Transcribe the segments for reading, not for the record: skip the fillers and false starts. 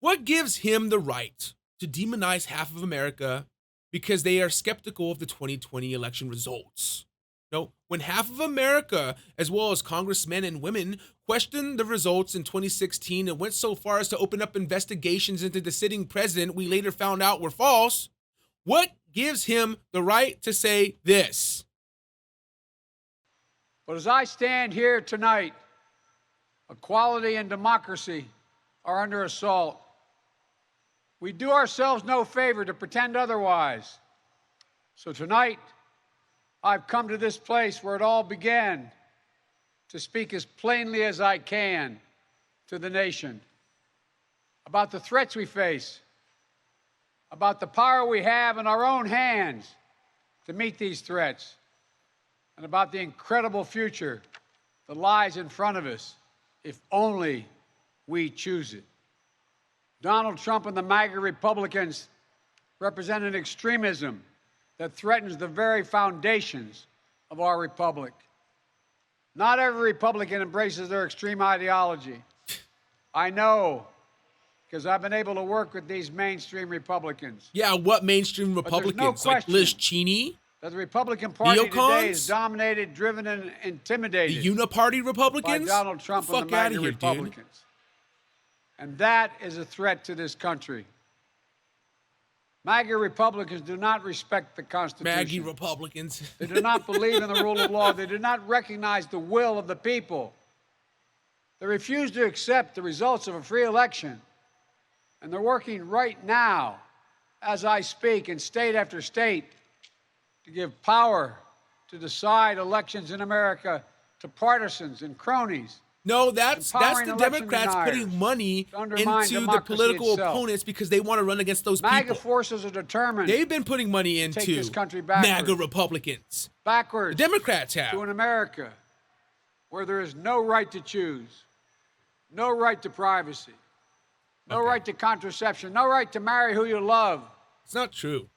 What gives him the right to demonize half of America because they are skeptical of the 2020 election results? No, when half of America, as well as congressmen and women, questioned the results in 2016 and went so far as to open up investigations into the sitting president we later found out were false, what gives him the right to say this? But as I stand here tonight, equality and democracy are under assault. We do ourselves no favor to pretend otherwise. So tonight, I've come to this place where it all began to speak as plainly as I can to the nation about the threats we face, about the power we have in our own hands to meet these threats, and about the incredible future that lies in front of us if only we choose it. Donald Trump and the MAGA Republicans represent an extremism that threatens the very foundations of our republic. Not every Republican embraces their extreme ideology. I know, because I've been able to work with these mainstream Republicans. Yeah, what mainstream Republicans? No like Liz Cheney? That the Republican Party Neocons? today is dominated, driven, and intimidated. The Uniparty Republicans? By Donald Trump and the MAGA Republicans. Dude. And that is a threat to this country. MAGA Republicans do not respect the Constitution. MAGA Republicans. They do not believe in the rule of law. They do not recognize the will of the people. They refuse to accept the results of a free election. And they're working right now, as I speak, in state after state, to give power to decide elections in America to partisans and cronies. No, that's the Democrats putting money into the political opponents because they want to run against those people. MAGA forces are determined. They've been putting money into take this country MAGA Republicans. Backwards. The Democrats have. To an America where there is no right to choose, no right to privacy, no right to contraception, no right to marry who you love. It's not true.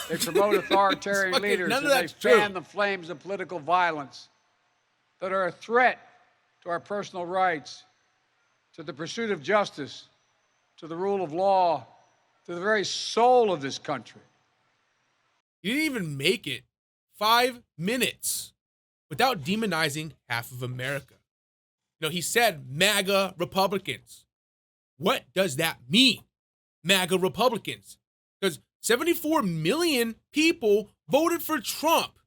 They promote authoritarian leaders and they fan the flames of political violence that are a threat to our personal rights, to the pursuit of justice, to the rule of law, to the very soul of this country. You didn't even make it 5 minutes without demonizing half of America. You know, he said MAGA Republicans. What does that mean? MAGA Republicans. Because 74 million people voted for Trump.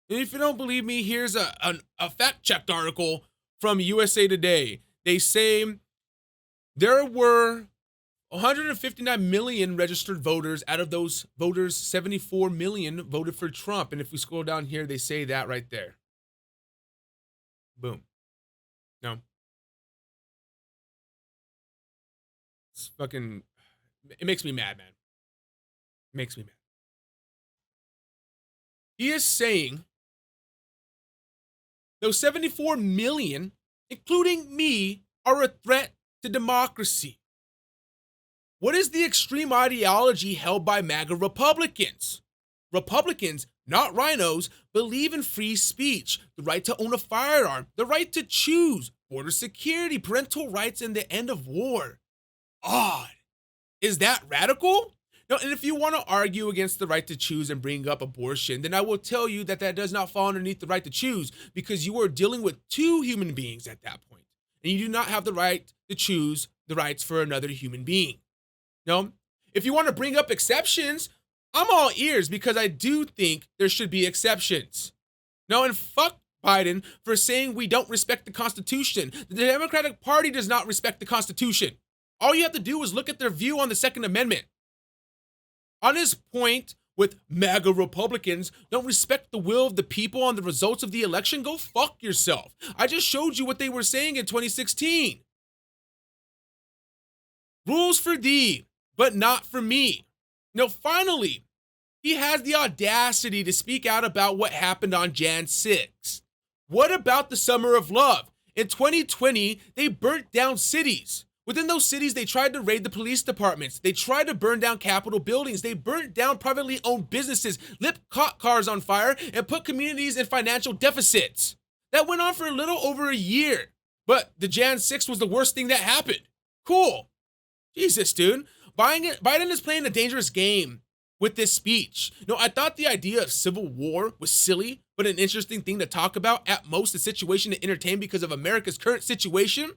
And if you don't believe me, here's a fact-checked article from USA Today. They say there were 159 million registered voters. Out of those voters, 74 million voted for Trump. And if we scroll down here, they say that right there. Boom. No. It's fucking, it makes me mad, man. It makes me mad. He is saying those 74 million, including me, are a threat to democracy. What is the extreme ideology held by MAGA Republicans? Republicans, not rhinos, believe in free speech, the right to own a firearm, the right to choose, border security, parental rights, and the end of war. Odd. Is that radical? No, and if you want to argue against the right to choose and bring up abortion, then I will tell you that that does not fall underneath the right to choose because you are dealing with two human beings at that point, and you do not have the right to choose the rights for another human being. No, if you want to bring up exceptions, I'm all ears because I do think there should be exceptions. No, and fuck Biden for saying we don't respect the Constitution. The Democratic Party does not respect the Constitution. All you have to do is look at their view on the Second Amendment. On his point with MAGA Republicans don't respect the will of the people on the results of the election, go fuck yourself. I just showed you what they were saying in 2016. Rules for thee, but not for me. Now, finally, he has the audacity to speak out about what happened on Jan 6. What about the Summer of Love? In 2020, they burnt down cities. Within those cities, they tried to raid the police departments. They tried to burn down Capitol buildings. They burnt down privately owned businesses, lit cop cars on fire, and put communities in financial deficits. That went on for a little over a year. But the Jan 6 was the worst thing that happened. Cool. Jesus, dude. Biden is playing a dangerous game with this speech. No, I thought the idea of civil war was silly, but an interesting thing to talk about, at most a situation to entertain because of America's current situation.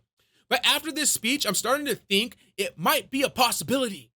But after this speech, I'm starting to think it might be a possibility.